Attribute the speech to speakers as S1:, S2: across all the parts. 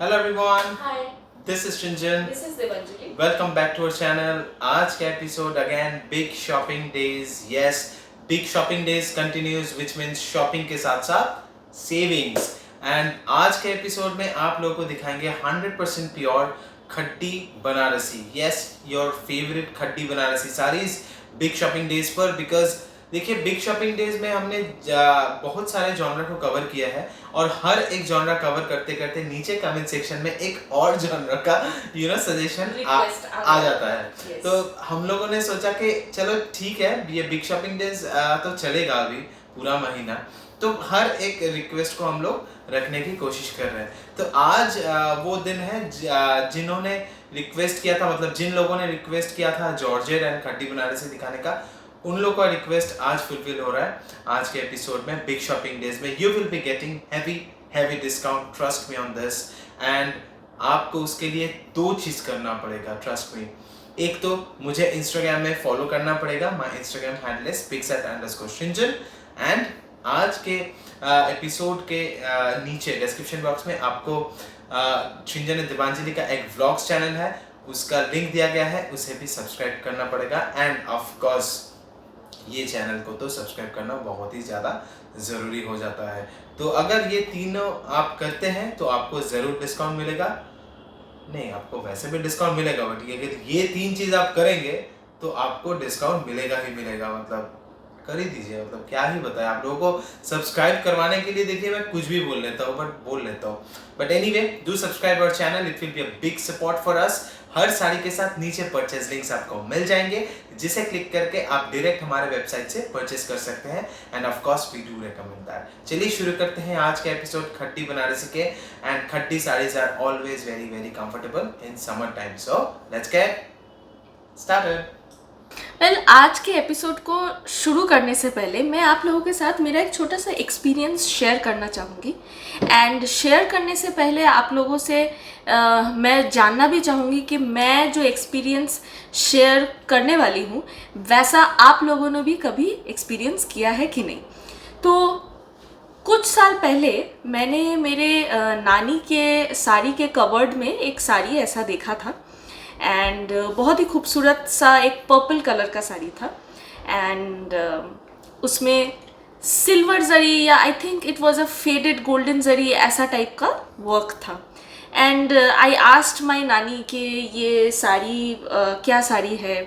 S1: Hello everyone,
S2: Hi,
S1: this is Shinjan.
S2: this is Devanjali.
S1: Welcome back to our channel. आज का episode again big shopping days. Yes, big shopping days continues, which means shopping के साथ साथ savings. And आज के episode में आप लोगों को दिखाएंगे 100% प्योर खट्टी बनारसी. Yes, your favorite खट्टी Banarasi sarees big shopping days पर because देखिए बिग शॉपिंग डेज में हमने बहुत सारे जॉनर को कवर किया है और हर एक जॉनर कवर करते करते नीचे कमेंट सेक्शन में एक और जॉनर का सजेशन आ जाता है.
S2: Yes.
S1: तो हम लोगों ने सोचा कि चलो ठीक है, ये बिग शॉपिंग डेज तो चलेगा अभी पूरा महीना, तो हर एक रिक्वेस्ट को हम लोग रखने की कोशिश कर रहे हैं. तो आज वो दिन है जिन्होंने रिक्वेस्ट किया था, मतलब जिन लोगों ने रिक्वेस्ट किया था जॉर्जेट एंड खट्टी बनारसी दिखाने का, उन लोगों का रिक्वेस्ट आज फुलफिल हो रहा है. आज के एपिसोड में बिग शॉपिंग डेज में you will be getting heavy discount, trust me on this. And आपको उसके लिए दो चीज़ करना पड़ेगा, ट्रस्ट मी. एक तो मुझे इंस्टाग्राम में फॉलो करना पड़ेगा. My Instagram handle is pixat_shinjan. And आज के एपिसोड के नीचे डिस्क्रिप्शन बॉक्स में आपको शिंजन एंड देवांजलि का एक व्लॉग्स चैनल है, उसका लिंक दिया गया है, उसे भी सब्सक्राइब करना पड़ेगा. एंड ऑफ कोर्स ये चैनल को तो सब्सक्राइब करना बहुत ही ज़्यादा ज़रूरी हो जाता है. तो अगर ये तीनों आप करते हैं तो आपको ज़रूर डिस्काउंट मिलेगा. नहीं, आपको वैसे भी डिस्काउंट मिलेगा, बट अगर ये तीन चीज़ आप करेंगे तो आपको डिस्काउंट मिलेगा ही मिलेगा. मतलब कर ही दीजिए, मतलब क्या ही बताएं आप लोगों को. सब्सक्राइब करवाने के लिए देखिए मैं कुछ भी बोल लेता हूँ, बोल लेता हूँ. But anyway, do subscribe our channel, it will be a big support for us. हर साड़ी के साथ नीचे परचेज लिंक्स आपको मिल जाएंगे, जिसे क्लिक करके आप डायरेक्ट हमारे वेबसाइट से परचेज कर सकते हैं. And of course we do recommend that. चलिए शुरू करते हैं आज के एपिसोड खट्टी बनारसी के. एंड खट्टी saris are always very very comfortable in summer time. So let's get started.
S2: आज के एपिसोड को शुरू करने से पहले मैं आप लोगों के साथ मेरा एक छोटा सा एक्सपीरियंस शेयर करना चाहूँगी. एंड शेयर करने से पहले आप लोगों से मैं जानना भी चाहूँगी कि मैं जो एक्सपीरियंस शेयर करने वाली हूँ वैसा आप लोगों ने भी कभी एक्सपीरियंस किया है कि नहीं. तो कुछ साल पहले मैंने मेरे नानी के साड़ी के कवर्ड में एक साड़ी ऐसा देखा था. एंड बहुत ही खूबसूरत सा एक पर्पल कलर का साड़ी था. एंड उसमें सिल्वर जरी या I think it was a faded golden zari ऐसा टाइप का वर्क था. एंड आई आस्क्ड माय नानी कि ये साड़ी क्या साड़ी है.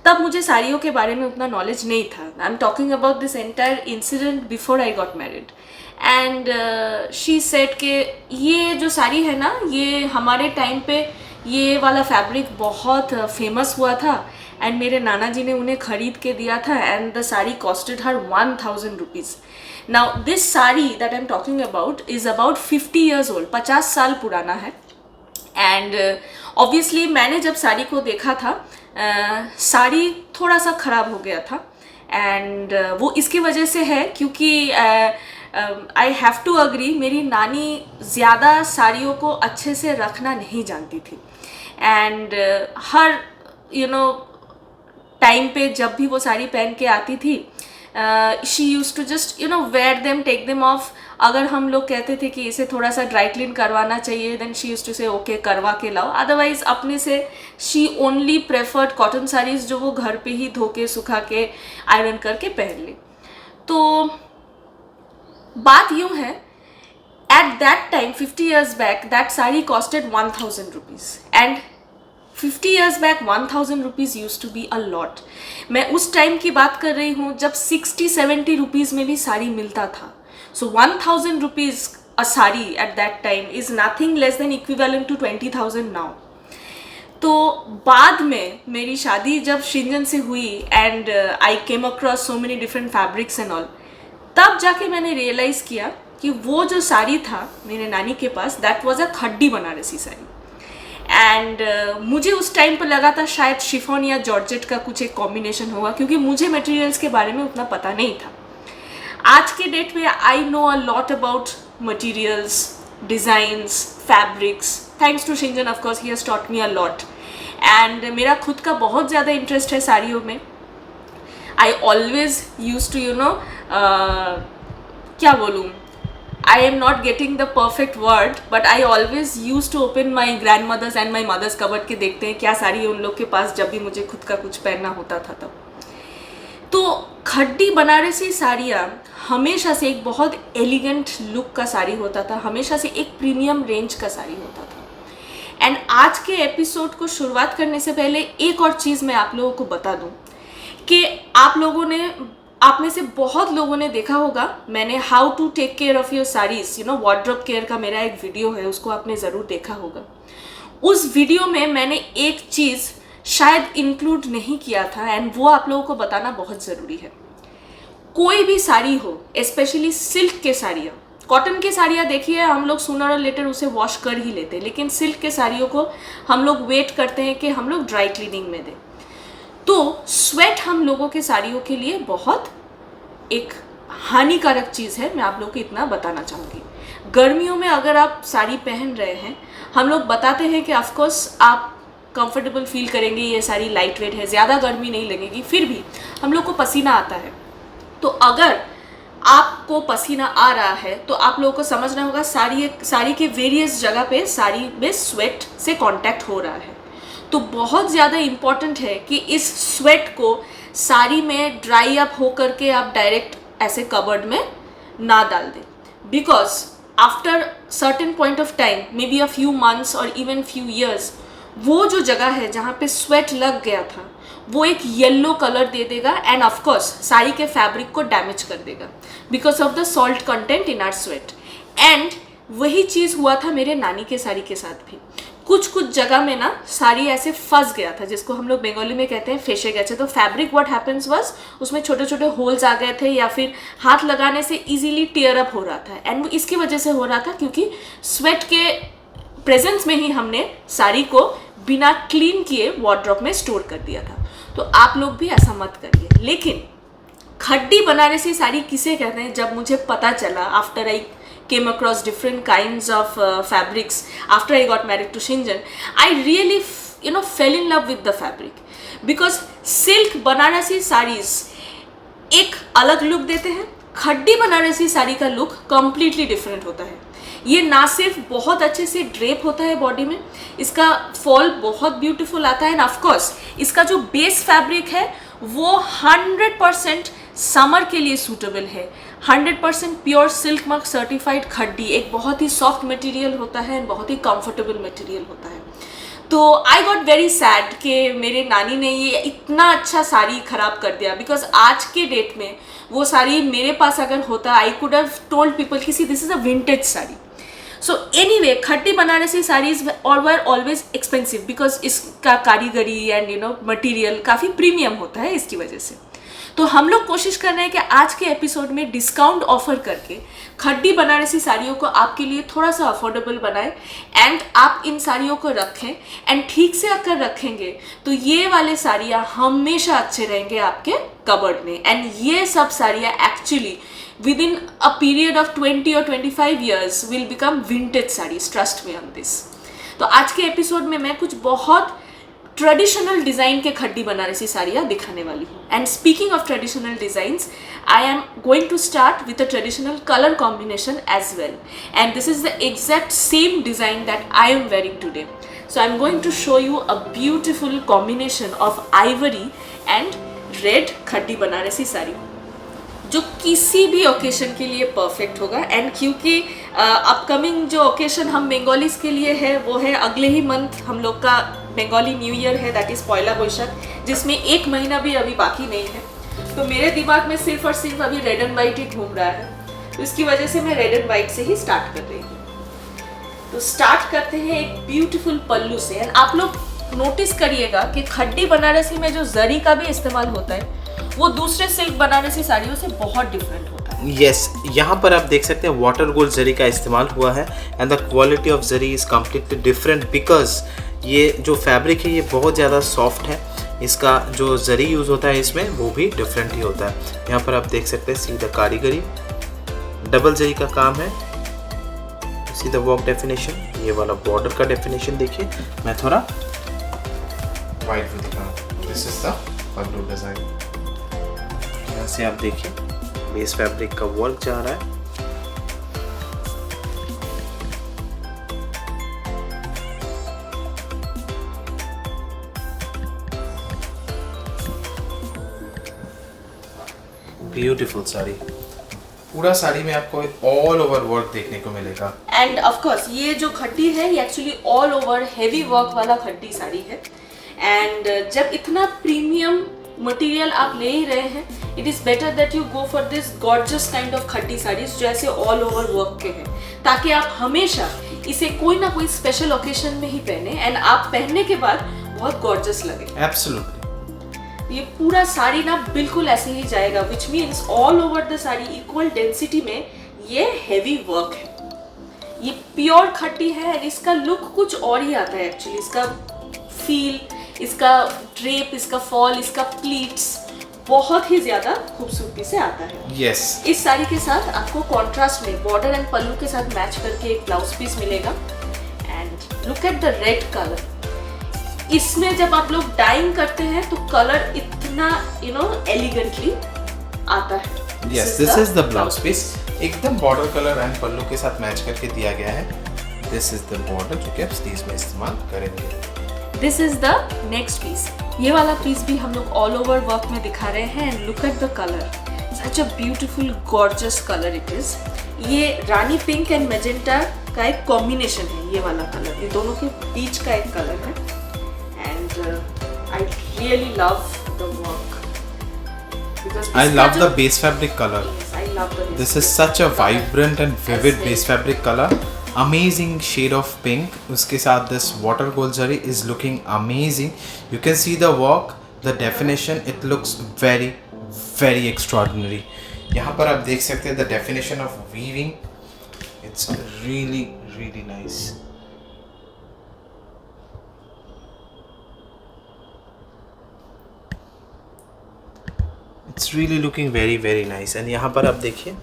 S2: तब मुझे साड़ियों के बारे में उतना नॉलेज नहीं था. I am talking about this entire incident before I got married. And she said कि ये जो साड़ी है ना, ये हमारे टाइम पे ये वाला फैब्रिक बहुत फेमस हुआ था एंड मेरे नाना जी ने उन्हें ख़रीद के दिया था. And the sari costed her 1000 rupees. Now this sari that I am talking about is about 50 years old, 50 साल पुराना है. एंड ऑब्वियसली मैंने जब साड़ी को देखा था, साड़ी थोड़ा सा ख़राब हो गया था. एंड वो इसकी वजह से है क्योंकि आई हैव टू अग्री, मेरी नानी ज़्यादा साड़ियों को अच्छे से रखना नहीं जानती थी. एंड हर टाइम पे जब भी वो साड़ी पहन के आती थी, she use to just wear them, take them off. अगर हम लोग कहते थे कि इसे थोड़ा सा ड्राई क्लीन करवाना चाहिए, देन शी यूज टू से ओके करवा के लाओ. अदरवाइज अपने से she only preferred cotton saris जो वो घर पे ही धो के सुखा के आयरन करके पहन ले. तो बात यूँ है, at that time 50 years back that sari costed 1000 rupees. And 50 years back 1000 rupees use to be a lot. मैं उस टाइम की बात कर रही हूँ जब 60-70 रुपीज़ में भी साड़ी मिलता था. So 1000 rupees a sari at that time is nothing less than equivalent to 20,000 now. तो बाद में मेरी शादी जब शिंजन से हुई and I came across so many different fabrics and all, तब जाके मैंने रियलाइज़ किया कि वो जो साड़ी था मेरे नानी के पास, that was a khaddi Banarasi sari. And मुझे उस टाइम पर लगा था शायद शिफॉन या जॉर्जेट का कुछ एक कॉम्बिनेशन होगा, क्योंकि मुझे मटेरियल्स के बारे में उतना पता नहीं था. आज के डेट में I know a lot about materials, designs, fabrics. Thanks to Shinjan, of course he has taught me a lot. And मेरा खुद का बहुत ज़्यादा इंटरेस्ट है साड़ियों में. आई ऑलवेज यूज टू क्या बोलूँ, I am not getting the perfect word, but I always used to open my grandmother's and my mother's cupboard के देखते हैं क्या साड़ी है उन लोग के पास जब भी मुझे खुद का कुछ पहनना होता था तब। तो खड्डी बनारसी साड़ियाँ हमेशा से एक बहुत एलिगेंट लुक का साड़ी होता था, हमेशा से एक प्रीमियम रेंज का साड़ी होता था। एंड आज के एपिसोड को शुरुआत करने से पहले एक और चीज़ मैं आप लोगों को बता दूँ कि आप में से बहुत लोगों ने देखा होगा, मैंने how to take care of your saris wardrobe care का मेरा एक वीडियो है, उसको आपने ज़रूर देखा होगा। उस वीडियो में मैंने एक चीज़ शायद इंक्लूड नहीं किया था एंड वो आप लोगों को बताना बहुत ज़रूरी है। कोई भी साड़ी हो, स्पेशली सिल्क के साड़ियाँ, कॉटन के साड़ियाँ देखिए हम लोग सूनर और लेटर उसे वॉश कर ही लेते हैं, लेकिन सिल्क के साड़ियों को हम लोग वेट करते हैं कि हम लोग ड्राई क्लीनिंग में दें। तो स्वेट हम लोगों के साड़ियों के लिए बहुत एक हानिकारक चीज़ है, मैं आप लोगों को इतना बताना चाहूँगी। गर्मियों में अगर आप साड़ी पहन रहे हैं, हम लोग बताते हैं कि ऑफकोर्स आप कंफर्टेबल फील करेंगे, ये साड़ी लाइट वेट है, ज़्यादा गर्मी नहीं लगेगी, फिर भी हम लोग को पसीना आता है। तो अगर आपको पसीना आ रहा है तो आप लोगों को समझना होगा साड़ी के वेरियस जगह पे साड़ी में स्वेट से कांटेक्ट हो रहा है। तो बहुत ज़्यादा इम्पॉर्टेंट है कि इस स्वेट को साड़ी में ड्राई अप हो करके आप डायरेक्ट ऐसे कबर्ड में ना डाल दें, because after certain point of time, may be a few months और इवन फ्यू ईयर्स, वो जो जगह है जहाँ पे स्वेट लग गया था वो एक येलो कलर दे देगा एंड ऑफकोर्स साड़ी के फैब्रिक को डैमेज कर देगा because of the salt content in are sweat. And वही चीज़ हुआ था मेरे नानी के साड़ी के साथ भी। कुछ जगह में ना साड़ी ऐसे फंस गया था, जिसको हम लोग बंगाली में कहते हैं फेंसे गए थे। तो फैब्रिक व्हाट हैपेंस वाज, उसमें छोटे छोटे होल्स आ गए थे या फिर हाथ लगाने से इजीली टीयर अप हो रहा था। एंड वो इसकी वजह से हो रहा था क्योंकि स्वेट के प्रेजेंस में ही हमने साड़ी को बिना क्लीन किए वार्डरोब में स्टोर कर दिया था। तो आप लोग भी ऐसा मत करिए। लेकिन खड्डी बनारसी साड़ी किसे कहते हैं, जब मुझे पता चला after I came across different kinds of fabrics after I got married to Shinjan, I really fell in love with the fabric because silk Banarasi saris एक अलग लुक देते हैं, खड्डी बनारसी साड़ी का लुक completely डिफरेंट होता है। ये ना सिर्फ बहुत अच्छे से ड्रेप होता है बॉडी में, इसका फॉल बहुत ब्यूटीफुल आता है एंड ऑफकोर्स इसका जो बेस फैब्रिक है वो 100% समर के लिए सूटेबल है। 100% प्योर सिल्क मार्क सर्टिफाइड खड्डी एक बहुत ही सॉफ्ट मटेरियल होता है एंड बहुत ही कंफर्टेबल मटेरियल होता है। तो आई गॉट वेरी सैड कि मेरे नानी ने ये इतना अच्छा साड़ी ख़राब कर दिया, बिकॉज आज के डेट में वो साड़ी मेरे पास अगर होता I could have told people कि see this is a vintage sari. So anyway, khaddi Banarasi saris were always expensive because इसका कारीगरी एंड मटेरियल काफ़ी प्रीमियम होता है इसकी वजह से। तो हम लोग कोशिश कर रहे हैं कि आज के एपिसोड में डिस्काउंट ऑफर करके खड्डी बनारसी साड़ियों को आपके लिए थोड़ा सा अफोर्डेबल बनाएं एंड आप इन साड़ियों को रखें एंड ठीक से अगर रखेंगे तो ये वाले साड़ियाँ हमेशा अच्छे रहेंगे आपके कबर्ड में। एंड ये सब साड़ियाँ actually within a period of 20 or 25 years will become vintage sarees, trust me on this। तो आज के एपिसोड में मैं कुछ बहुत ट्रेडिशनल डिज़ाइन के खड्डी बनारसी साड़ियाँ दिखाने वाली हूँ। And speaking of traditional designs, I am going to start with a traditional colour combination as well and this is the exact same design that I am wearing today. So I am going to show you a beautiful combination of ivory and red खड्डी Banarasi sari जो किसी भी occasion के लिए perfect होगा। And क्योंकि upcoming जो occasion हम Bengalis के लिए है वो है अगले ही मंथ हम लोग का बंगाली न्यू ईयर है, दैट इज़ पॉयला बोईशाख, जिसमें एक महीना भी अभी बाकी नहीं है। तो मेरे दिमाग में सिर्फ और सिर्फ अभी रेड एंड वाइट ही घूम रहा है, तो इसकी वजह से मैं रेड एंड वाइट से ही स्टार्ट कर रही हूँ। तो स्टार्ट करते हैं एक ब्यूटीफुल पल्लू से। एंड आप लोग नोटिस करिएगा कि खड्डी बनारसी में जो जरी का भी इस्तेमाल होता है वो दूसरे सिल्क बनारसी साड़ियों से बहुत डिफरेंट होता है।
S1: यस, यहाँ पर आप देख सकते हैं वाटर गोल्ड जरी का इस्तेमाल हुआ है and the quality of zari is completely different because ये जो फैब्रिक है ये बहुत ज़्यादा सॉफ्ट है। इसका जो जरी यूज़ होता है इसमें वो भी डिफरेंट ही होता है। यहाँ पर आप देख सकते हैं सीधा कारीगरी, डबल जरी का काम है, सीधा वर्क डेफिनेशन, ये वाला बॉर्डर का डेफिनेशन देखिए। मैं थोड़ा वाइट भी दिखाऊँ, this is the pallu design. यहाँ से आप देखिए बेस फैब्रिक का वर्क जा रहा है ब्यूटीफुल साड़ी, पूरा साड़ी में आपको ऑल ओवर वर्क देखने को मिलेगा।
S2: एंड ऑफ कोर्स ये जो खड्डी है ये actually all over heavy work वाला खड्डी साड़ी है। एंड जब इतना प्रीमियम मटेरियल आप ले ही रहे हैं, it is better that you go for this gorgeous kind of khaddi saris जो ऐसे ऑल ओवर वर्क के हैं, ताकि आप हमेशा इसे कोई ना कोई स्पेशल ओकेजन में ही पहने एंड आप पहनने के बाद बहुत गॉर्जियस लगे।
S1: एब्सोल्युटली।
S2: ये पूरा साड़ी ना बिल्कुल ऐसे ही जाएगा, which means all over the sari equal density में ये हेवी वर्क है। ये प्योर खड्डी है एंड इसका लुक कुछ और ही आता है एक्चुअली। इसका फील, इसका ड्रेप, इसका फॉल, इसका प्लीट्स बहुत ही ज्यादा खूबसूरती से आता है।
S1: यस।
S2: इस साड़ी के साथ आपको कॉन्ट्रास्ट में बॉर्डर एंड पल्लू के साथ मैच करके एक ब्लाउज पीस मिलेगा। And look at the red colour. इसमें जब आप लोग डाइंग करते हैं तो कलर इतना एलिगेंटली आता है।
S1: Yes, this is the blouse piece, एकदम बॉर्डर कलर एंड पल्लू के साथ मैच करके दिया गया है। दिस इज द बॉर्डर जो कि आप स्लीव्स में इस्तेमाल करेंगे।
S2: This is the next piece. ये वाला पीस भी हम लोग ऑल ओवर वर्क में दिखा रहे हैं and look at the colour, such a beautiful gorgeous colour it is. ये रानी पिंक एंड मैजेंटा का एक कॉम्बिनेशन है, ये वाला कलर, ये दोनों के बीच का एक कलर है। And I really love the work.
S1: I love the base fabric color.
S2: Yes, I love the base
S1: This is
S2: fabric
S1: such a
S2: color.
S1: vibrant and vivid
S2: Yes,
S1: base fabric color. Amazing shade of pink. उसके साथ this water gold zari is looking amazing. You can see the work, the definition. It looks very, very extraordinary. यहाँ पर आप देख सकते हैं the definition of weaving. It's really, really nice. It's really looking very, very nice. And यहाँ पर आप देखिए,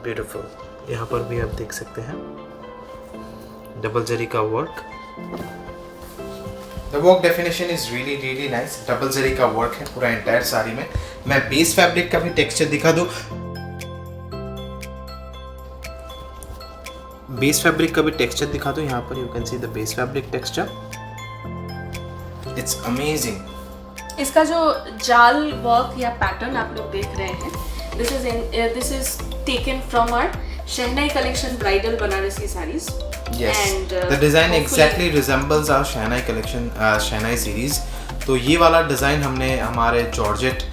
S1: ब्यूटीफुल। यहाँ पर भी आप देख सकते हैं डबल जरी का work. The work definition is really, really nice. Double zari का वर्क है पूरा एंटायर साड़ी में। मैं बेस फैब्रिक का भी टेक्सचर दिखा दूँ। बेस फैब्रिक का भी टेक्सचर दिखा दूँ। यहाँ पर you can see the base fabric texture. It's amazing.
S2: इसका जो जाल वर्क या पैटर्न आप लोग देख रहे हैं, this is taken from our shehnai collection bridal Banarasi sarees.
S1: Yes.
S2: And
S1: the design
S2: hopefully-
S1: exactly resembles our shehnai collection, shehnai series. तो ये वाला डिज़ाइन हमने हमारे जॉर्जेट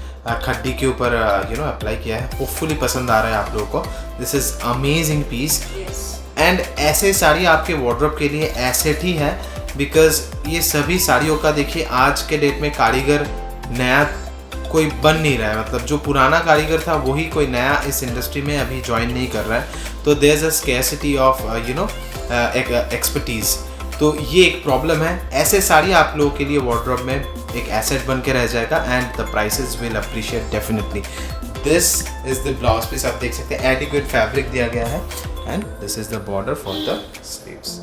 S1: खड्डी के ऊपर अप्लाई किया है। होपफुली पसंद आ रहा है आप लोगों को। This is amazing piece.
S2: Yes.
S1: And ऐसे साड़ी आपके वार्डरोब के लिए एसेट ही है, बिकॉज ये सभी साड़ियों का देखिए आज के डेट में कारीगर नया कोई बन नहीं रहा है। मतलब जो पुराना कारीगर था वही कोई नया इस इंडस्ट्री में अभी ज्वाइन नहीं कर रहा है। तो there is a scarcity of expertise. तो ये एक प्रॉब्लम है। ऐसे साड़ी आप लोगों के लिए वार्डरोब में एक एसेट बन के रह जाएगा and the prices will appreciate definitely. This is the blouse piece, आप देख सकते हैं एडिक्वेट फैब्रिक दिया गया है and this is the border for the sleeves.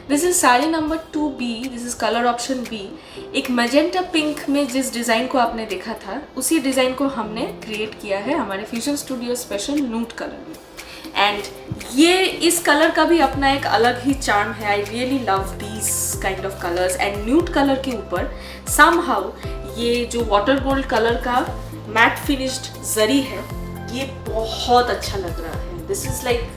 S2: This is sari number 2B, this is colour option B। एक मैजेंटा पिंक में जिस डिज़ाइन को आपने देखा था उसी डिज़ाइन को हमने क्रिएट किया है हमारे फ्यूजन स्टूडियो स्पेशल नूट कलर में। एंड ये इस कलर का भी अपना एक अलग ही चार्म है। I really love these kind of colours. And nude colour के ऊपर समहाउ ये जो वाटर गोल्ड कलर का मैट फिनिश्ड जरी है, ये बहुत अच्छा लग रहा है। This is like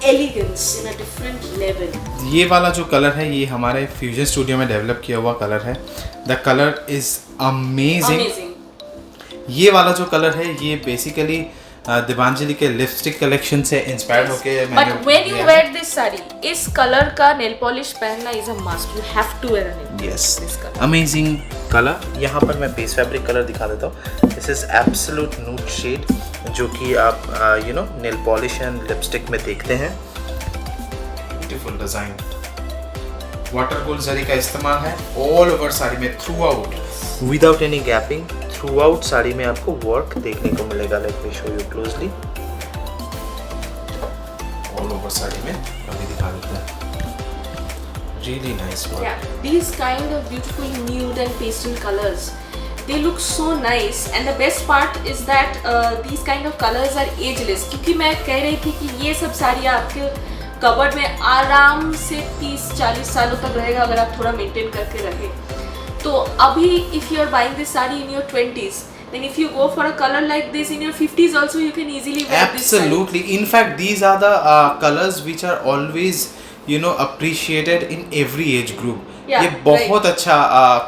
S2: elegance in a different level.
S1: ये वाला जो कलर है ये हमारे फ्यूजन स्टूडियो में डेवलप किया हुआ कलर है। The colour is amazing. ये वाला जो कलर है ये बेसिकली दिबांजलि के लिपस्टिक कलेक्शन से इंस्पायर्ड होके मैंने
S2: but when you wear this sari, इस कलर का नेल पॉलिश पहनना is a must. You have to wear it.
S1: Yes, amazing colour. यहाँ पर मैं बेस फैब्रिक कलर दिखा देता हूँ। This is absolute nude shade जो कि आप नेल पॉलिश एंड लिपस्टिक में देखते हैं। Beautiful design, water gold zari का इस्तेमाल है ऑल ओवर साड़ी में through out without any gapping. Through out sari में आपको वर्क देखने को मिलेगा। Let me show you closely. All over sari में अभी दिखा देते हैं। Really nice work.
S2: Yeah, these kind of beautiful nude and pastel colors, they look so nice. And the best part is that these kind of colors are ageless. क्योंकि मैं कह रही थी कि ये सब साड़ियाँ आपके कबर्ड में आराम से 30-40 सालों तक रहेगा अगर आप थोड़ा मेंटेन करके रहे। तो अभी if you are buying this saree in your 20s, then if you go for a color like this in your 50s also, you can easily wear this saree.
S1: Absolutely. In fact, these are the colors which are always, you know, appreciated in every age group.
S2: Yeah,
S1: ये बहुत अच्छा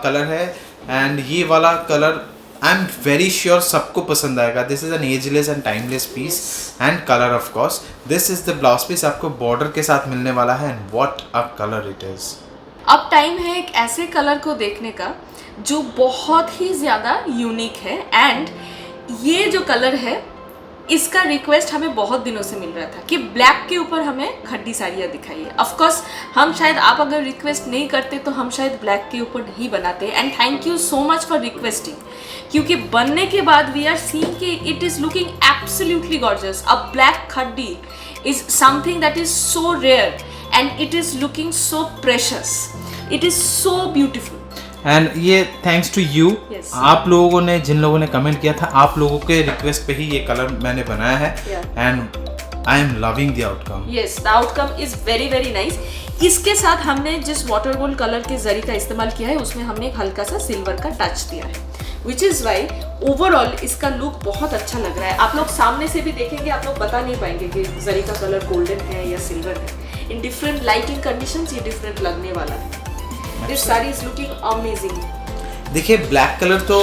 S1: colour है, and ये वाला colour I am very sure सबको पसंद आएगा. This is an ageless and timeless piece and colour of course. This is the blouse piece आपको बॉर्डर के साथ मिलने वाला है, and what a colour it is.
S2: अब टाइम है एक ऐसे कलर को देखने का जो बहुत ही ज़्यादा यूनिक है. एंड ये जो कलर है इसका रिक्वेस्ट हमें बहुत दिनों से मिल रहा था कि ब्लैक के ऊपर हमें खड्डी साड़ियाँ दिखाइए. ऑफ कोर्स हम शायद, आप अगर रिक्वेस्ट नहीं करते तो हम शायद ब्लैक के ऊपर नहीं बनाते. And thank you so much for requesting, क्योंकि बनने के बाद वी आर सीइंग कि it is looking absolutely gorgeous. A black khaddi is something that is so rare and it is looking so precious. It is so beautiful.
S1: And ये thanks to you.
S2: Yes.
S1: आप लोगों ने, जिन लोगों ने comment किया था, आप लोगों के रिक्वेस्ट पे ही ये कलर मैंने बनाया है, and I am loving the outcome.
S2: Yes, the outcome is very very nice. इसके साथ हमने जिस वाटर गोल्ड कलर के जरी का इस्तेमाल किया है उसमें हमने एक हल्का सा सिल्वर का टच दिया है, विच इज़ वाई ओवरऑल इसका लुक बहुत अच्छा लग रहा है. आप लोग सामने से भी देखेंगे, आप लोग बता नहीं पाएंगे कि जरी का कलर गोल्डन है या सिल्वर है. इन डिफरेंट लाइटिंग कंडीशंस ये डिफरेंट लगने वाला है. This sari is looking amazing.
S1: देखिए, ब्लैक कलर तो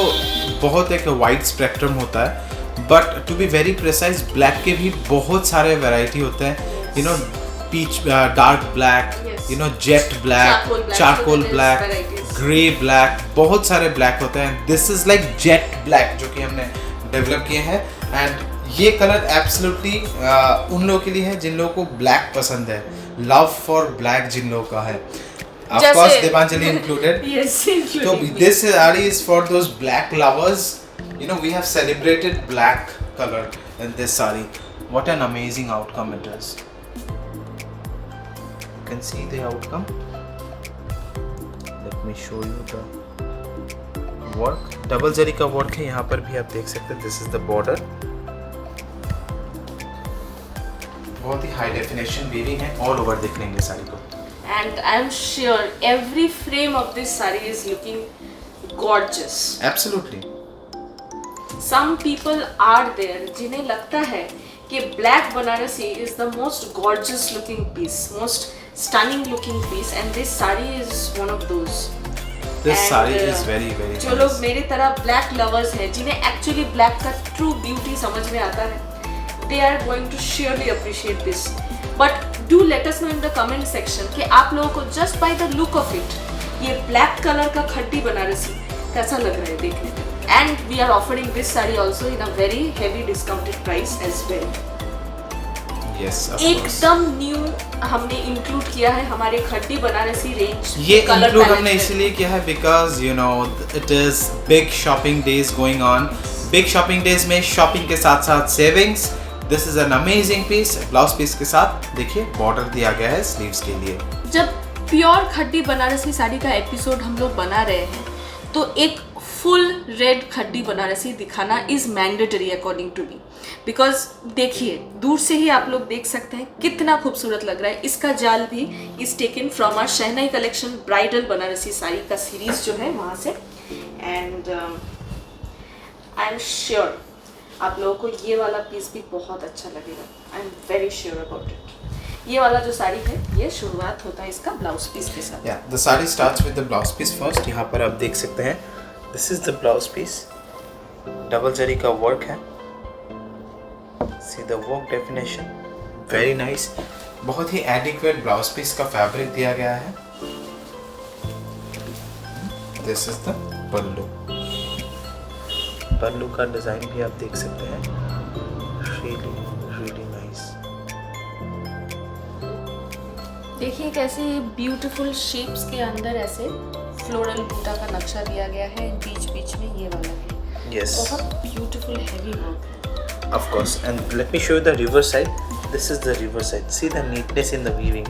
S1: बहुत एक वाइड स्पेक्ट्रम होता है, but to be very precise black के भी बहुत सारे वैरायटी होते हैं. You know, pitch dark black, you know, jet black, charcoal black, grey black, बहुत सारे ब्लैक होते हैं. This is like jet black जो कि हमने डेवलप किए हैं. एंड ये कलर एब्सोल्युटली उन लोगों के लिए है जिन लोगों को ब्लैक पसंद है. लव फॉर ब्लैक जिन लोगों का है, of course Deepanjali included.
S2: Yes, including
S1: So
S2: me.
S1: this saree is for those black lovers. You know, we have celebrated black color in this saree. What an amazing outcome it is. You can see the outcome. Let me show you the work. Double zari का work है, यहाँ पर भी आप देख सकते हैं. This is the border. बहुत ही high definition weaving है, all over देख लेंगे साड़ी को.
S2: And I'm sure every frame of this saree is looking gorgeous.
S1: Absolutely.
S2: Some people are there जिन्हें लगता है कि black Banarasi is the most gorgeous looking piece, most stunning looking piece, and this saree is one of those.
S1: This saree is very very
S2: जो लोग मेरी तरह black lovers हैं, जिन्हें actually black का true beauty समझ में आता है, they are going to surely appreciate this. But do let us know in the comment section कि आप लोगों को just by the look of it ये black color का खड्डी बनारसी कैसा लग रहा है देखने में. And we are offering this saree also in a very heavy discounted price as well.
S1: Yes, of course.
S2: एकदम न्यू हमने इंक्लूड किया है हमारे खड्डी बनारसी रेंज.
S1: ये इंक्लूड हमने इसलिए किया है because you know it is big shopping days going on. Big shopping days में शॉपिंग के साथ साथ savings. This is an amazing piece. Blouse piece के साथ देखिए बॉर्डर दिया गया है स्लीव्स के लिए.
S2: जब प्योर खड्डी बनारसी साड़ी का एपिसोड हम लोग बना रहे हैं तो एक फुल रेड खड्डी बनारसी दिखाना is mandatory according to me. Because देखिए, दूर से ही आप लोग देख सकते हैं कितना खूबसूरत लग रहा है. इसका जाल भी is taken from our Shehnai collection bridal Banarasi sari का सीरीज जो है वहाँ से. एंड आई एम श्योर आप लोगों को ये वाला पीस भी बहुत अच्छा लगेगा. आई am very sure about it. ये वाला जो साड़ी है ये शुरुआत होता है इसका ब्लाउज पीस के साथ.
S1: Yeah the sari starts with the blouse piece first. यहाँ पर आप देख सकते हैं this is the blouse piece. Double zari का वर्क है. See the work definition, very nice. बहुत ही एडिक्वेट ब्लाउज पीस का फैब्रिक दिया गया है. This is the pallu. Pallu का डिजाइन भी आप देख सकते हैं. Really really nice.
S2: देखिए कैसे ब्यूटीफुल शेप्स के अंदर ऐसे फ्लोरल बूटा का नक्शा दिया गया है. बीच बीच में ये वाला है.
S1: यस,
S2: बहुत ब्यूटीफुल हैवी वर्क है.
S1: of course. And let me show you the river side. This is the river side. See the neatness in the weaving.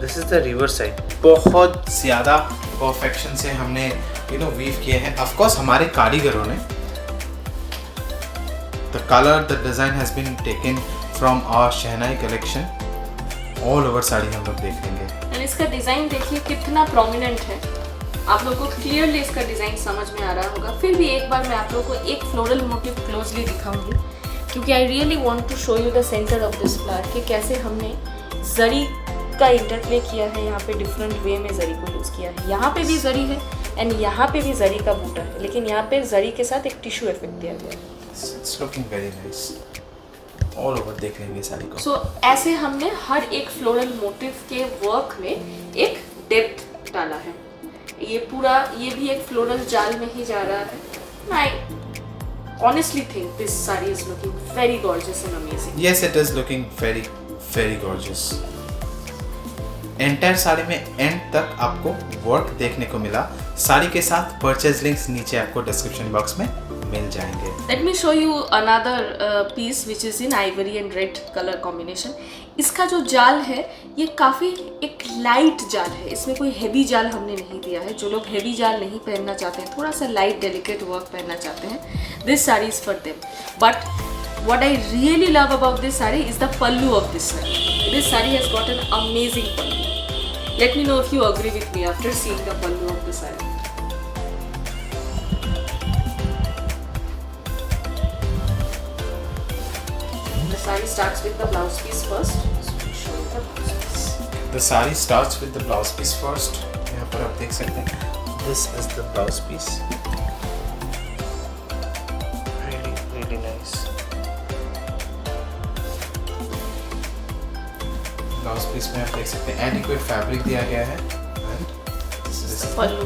S1: This is the river side. बहुत ज़्यादा परफेक्शन से हमने weave किए हैं. of course हमारे कारीगरों ने. The color, the design has been taken from our shehnai collection. All over sari हम लोग देख लेंगे.
S2: And इसका डिज़ाइन देखिए कितना प्रोमिनेंट है। आप लोगों को क्लियरली इसका डिज़ाइन समझ में आ रहा होगा। फिर भी एक बार मैं आप लोगों को एक फ्लोरल मोटिव क्लोजली दिखाऊंगी, क्योंकि I really want to show you the centre of this flower कि कैसे हमने जरी का इंटरप्ले किया है। यहाँ पे डिफरेंट वे में जरी को यूज़ किया है। यहाँ पे भी जरी है एंड यहाँ पे भी जरी का बूटा है, लेकिन यहाँ पे जरी के साथ एक टिश्यू इफेक्ट दिया गया है।
S1: It's looking very nice. All over देख लेंगे साड़ी को।
S2: So ऐसे हमने हर एक फ्लोरल मोटिव के वर्क में एक डेप्थ डाला है। ये पूरा ये भी एक फ्लोरल जाल में ही जा रहा है। I honestly think this saree is looking very gorgeous and amazing.
S1: Yes, it is looking very very gorgeous. Entire sari में एंड तक आपको वर्क देखने को मिला। साड़ी के साथ परचेज लिंक्स नीचे आपको डिस्क्रिप्शन बॉक्स में मिल जाएंगे।
S2: Let me show you another piece which is in ivory and red color combination. इसका जो जाल है ये काफ़ी एक लाइट जाल है, इसमें कोई हेवी जाल हमने नहीं दिया है। जो लोग हेवी जाल नहीं पहनना चाहते हैं, थोड़ा सा लाइट डेलिकेट वर्क पहनना चाहते हैं, this sari is for them. But what I really love about this saree is the pallu of this saree. This saree has got an amazing pallu. Let me know if you agree with me after seeing the pallu of the saree. The saree starts with the blouse piece first. So I'll show you the blouse piece.
S1: The saree starts with the blouse piece first. यहाँ पर आप देख सकते हैं, this is the blouse piece. Really, really nice. Blouse piece में आप देख सकते हैं एडिक्वेट फैब्रिक दिया गया है।
S2: पल्लू।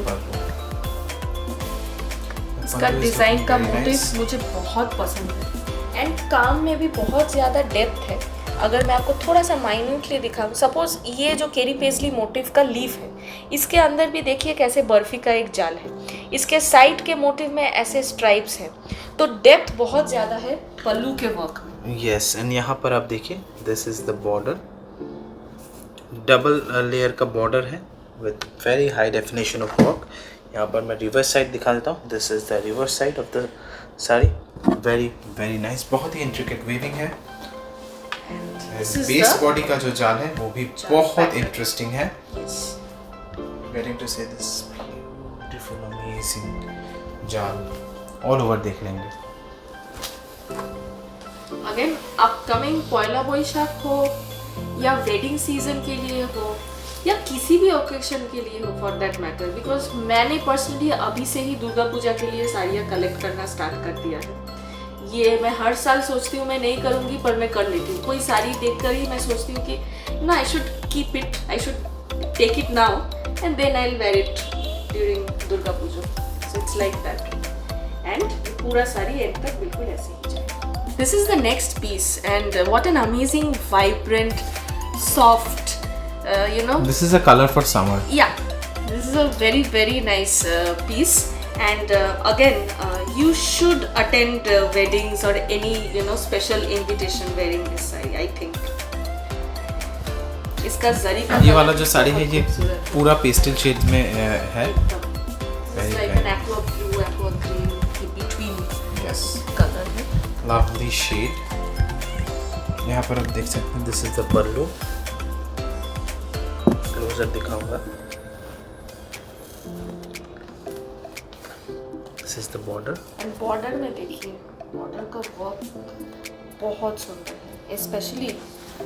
S2: इसका डिजाइन का मोटिव मुझे बहुत पसंद है एंड काम में भी बहुत ज़्यादा डेप्थ है। अगर मैं आपको थोड़ा सा माइन्यूटली दिखाऊं, सपोज ये जो केरी पेस्ली मोटिव का लीफ है, इसके अंदर भी देखिए कैसे बर्फी का एक जाल है, इसके साइड के मोटिव में ऐसे स्ट्राइप्स हैं, तो डेप्थ बहुत ज़्यादा है पल्लू के वर्क में।
S1: यस, एंड यहाँ पर आप देखिए, this is the border, double layer का बॉर्डर है with very high definition of work. यहाँ पर मैं रिवर्स साइड दिखा देता हूँ, this is the reverse side of the sari. Very very nice, बहुत ही इंट्रिकेट वीविंग है। बेस बॉडी का जो जाल है वो भी बहुत इंटरेस्टिंग है। Getting to say this beautiful amazing जाल ऑल ओवर देख लेंगे।
S2: अगेन अपकमिंग पॉयला बोईशाख हो या वेडिंग सीजन के लिए हो या किसी भी ओकेशन के लिए हो फॉर दैट मैटर, बिकॉज मैंने पर्सनली अभी से ही दुर्गा पूजा के लिए साड़ियाँ कलेक्ट करना स्टार्ट कर दिया है। ये मैं हर साल सोचती हूँ मैं नहीं करूँगी, पर मैं कर लेती हूँ। कोई साड़ी देखकर ही मैं सोचती हूँ कि ना, I should keep it, I should take it now and then I will wear it during Durga Puja. So it's like that. And पूरा साड़ी एंड तक बिल्कुल ऐसे ही जाए। This is the next piece and what an amazing, vibrant, soft,
S1: This is a color for summer.
S2: Yeah, this is a very, very nice piece. And again, you should attend weddings or any, special invitation wearing this saree, I think. इसका जरी का
S1: ये वाला जो साड़ी है ये पूरा pastel shade में है।
S2: It's like an aqua blue, aqua green between color है।
S1: Lovely shade. यहाँ पर आप देख सकते हैं, this is the pallu, closer दिखाऊंगा। This is the border.
S2: And border में देखिए, बॉर्डर का वर्क बहुत सुंदर है। Specially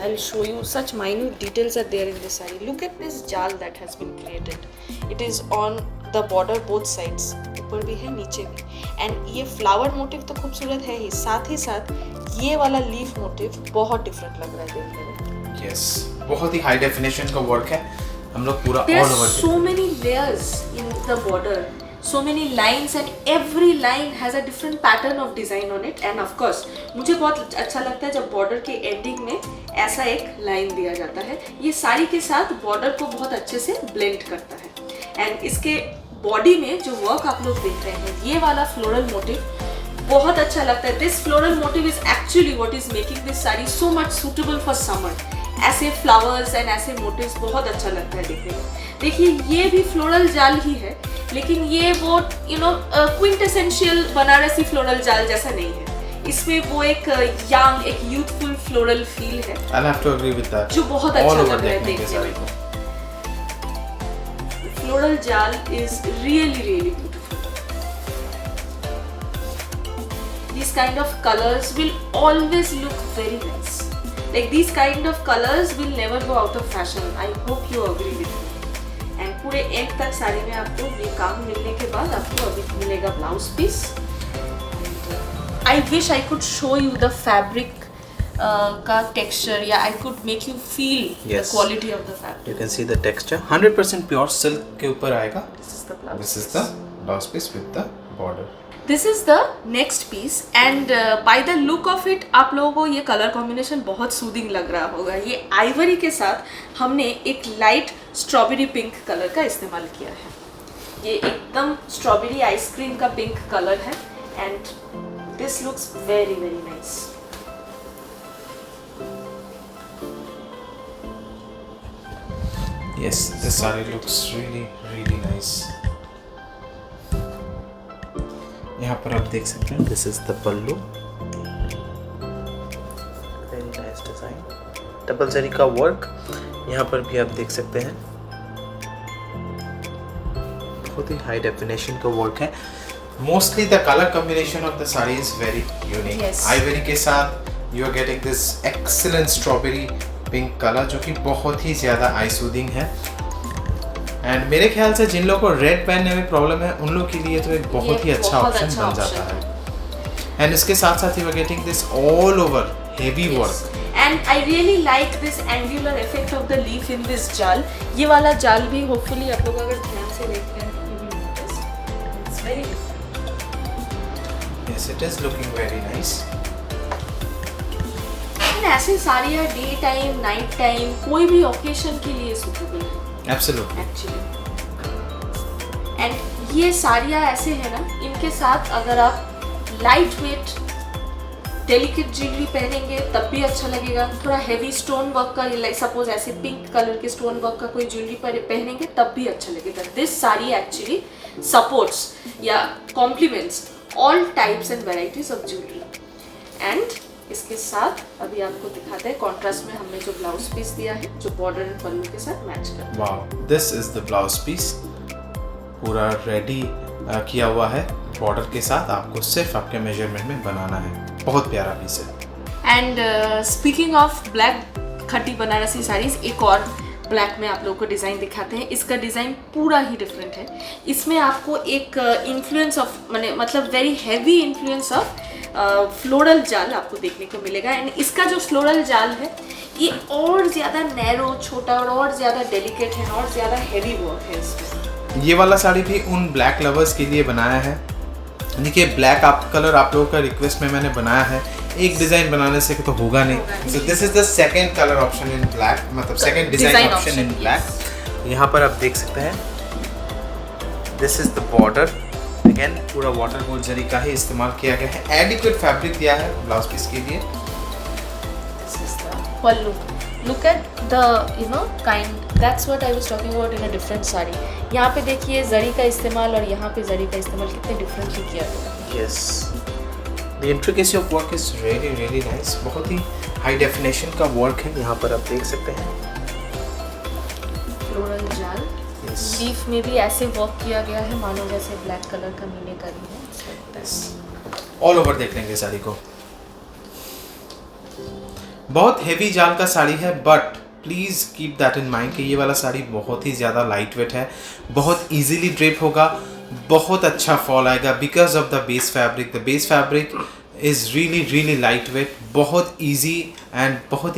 S2: I will show you such minute details are there in this sari. Look at this jaal that has been created. It is on the border both sides, ऊपर भी है नीचे भी। एंड ये फ्लावर मोटिव तो खूबसूरत है ही, साथ ही साथ ये वाला लीफ मोटिव बहुत डिफरेंट लग रहा है देखने में।
S1: यस, बहुत ही हाई डेफिनेशन का वर्क है। हम लोग पूरा
S2: There
S1: all
S2: are
S1: over
S2: so many layers in the border, so many lines and every line has a different pattern of design on it. And of course मुझे बहुत अच्छा लगता है जब बॉर्डर के एंडिंग में ऐसा एक लाइन दिया जाता है। ये साड़ी के साथ बॉर्डर को बहुत अच्छे से ब्लेंड करता है। एंड इसके बॉडी में जो वर्क आप लोग देख रहे हैं, ये वाला फ्लोरल मोटिव बहुत अच्छा लगता है। This floral motive is actually what is making this sari so much suitable for summer. ऐसे फ्लावर्स एंड ऐसे मोटिव्स बहुत अच्छा लगता है देखने में। देखिए ये भी फ्लोरल जाल ही है, लेकिन ये वो क्विंटेसेंशियल बनारसी फ्लोरल जाल जैसा नहीं है। इसमें वो एक यंग, एक यूथफुल फ्लोरल फील है।
S1: I'll have to agree with that.
S2: जो बहुत अच्छा लग रहा है देखने में। floral jal is really beautiful. These kind of colors will always look very nice. Like these kind of colors will never go out of fashion. I hope you agree with me. And पूरे end तक साड़ी में आपको ये काम मिलने के बाद आपको अभी मिलेगा blouse piece. I wish I could show you the fabric का texture, yeah, I could make you feel the quality of the fabric.
S1: You can see the texture. 100% pure silk के ऊपर आएगा.
S2: This is the blouse.
S1: This is the blouse piece with the border.
S2: This is the next piece and by the look of it आप लोगों को ये colour combination बहुत soothing लग रहा होगा. ये आइवरी के साथ हमने एक लाइट स्ट्रॉबेरी पिंक कलर का इस्तेमाल किया है. ये एकदम स्ट्रॉबेरी आइसक्रीम का पिंक कलर है and this looks very nice.
S1: Yes, this saree looks really nice. यहाँ पर आप देख सकते हैं, this is the pallu. Very nice design. Double zari का वर्क यहाँ पर भी आप देख सकते हैं. बहुत ही हाई डेफिनेशन का वर्क है. Mostly the color combination of the saree is very unique.
S2: Yes.
S1: Ivory के साथ you are getting this excellent strawberry pink color जो कि बहुत ही ज़्यादा आई सूदिंग है. एंड मेरे ख्याल से जिन लोगों को रेड पहनने में प्रॉब्लम है उन लोगों के लिए तो एक बहुत ही अच्छा ऑप्शन बन जाता है. एंड इसके साथ साथ you are getting this all over heavy work.
S2: And I really like this angular effect of the leaf in this jaal. ये वाला जाल भी होपफुली आप लोग अगर ध्यान से देखते हैं you will notice it's very different.
S1: Yes, it is looking very nice.
S2: ऐसे साड़ियाँ डे टाइम नाइट टाइम कोई भी ओकेशन के लिए सूटेबल है.
S1: Absolutely.
S2: एक्चुअली एंड ये साड़ियाँ ऐसे हैं ना, इनके साथ अगर आप लाइट वेट डेलिकेट ज्वेलरी पहनेंगे तब भी अच्छा लगेगा. थोड़ा हेवी स्टोन वर्क का, लाइक सपोज ऐसे पिंक कलर के स्टोन वर्क का कोई ज्वेलरी पहनेंगे तब भी अच्छा लगेगा. दिस साड़ी एक्चुअली सपोर्ट्स या complements all types and varieties of jewellery. And इसके साथ अभी आपको दिखाते हैं कॉन्ट्रास्ट में हमने जो ब्लाउज पीस दिया है जो बॉर्डर एंड पल्लू के साथ मैच करता है.
S1: Wow, this is the blouse piece. पूरा रेडी किया हुआ है बॉर्डर के साथ. आपको सिर्फ आपके मेजरमेंट में बनाना है. बहुत प्यारा पीस है.
S2: एंड स्पीकिंग ऑफ ब्लैक खट्टी बनारसी साड़ीज, एक और ब्लैक में आप लोगों को डिज़ाइन दिखाते हैं. इसका डिज़ाइन पूरा ही डिफरेंट है. इसमें आपको एक इन्फ्लुएंस ऑफ मतलब very heavy influence of floral जाल आपको देखने को मिलेगा. एंड इसका जो फ्लोरल जाल है ये और ज़्यादा नैरो, छोटा और ज़्यादा डेलिकेट है और ज़्यादा हैवी वर्क है इसमें.
S1: ये वाला साड़ी भी उन ब्लैक लवर्स के लिए बनाया है. देखिए ब्लैक कलर आप लोगों का रिक्वेस्ट में मैंने बनाया है. एक डिजाइन बनाने से तो होगा नहीं. So this is the second colour option in black, मतलब second design option in black. यहाँ पर आप देख सकते हैं this is the border. Again पूरा वाटर गोल्ड जरी का ही इस्तेमाल किया गया है. एडिक्वेट फैब्रिक दिया है ब्लाउज पीस के लिए.
S2: This is the pallu. Look at the kind. That's what I was talking about in a different sari. यहाँ पे देखिए जरी का इस्तेमाल और यहाँ पे जरी का इस्तेमाल कितने डिफरेंटली किया गया है.
S1: Yes. The intricacy of work is really nice. बहुत ही हाई डेफिनेशन का वर्क है. यहाँ पर आप देख सकते हैं
S2: फ्लोरल जाल. लीफ में भी ऐसे वर्क किया गया है मानो जैसे ब्लैक कलर का मीनाकारी है.
S1: ऑल ओवर देख लेंगे साड़ी को. बहुत हेवी जाल का साड़ी है but please keep that in mind कि ये वाला साड़ी बहुत ही ज़्यादा लाइट वेट है. बहुत इजीली ड्रेप होगा. बहुत अच्छा फॉल आएगा because of the base fabric. The base fabric is really light weight. बहुत ईजी एंड बहुत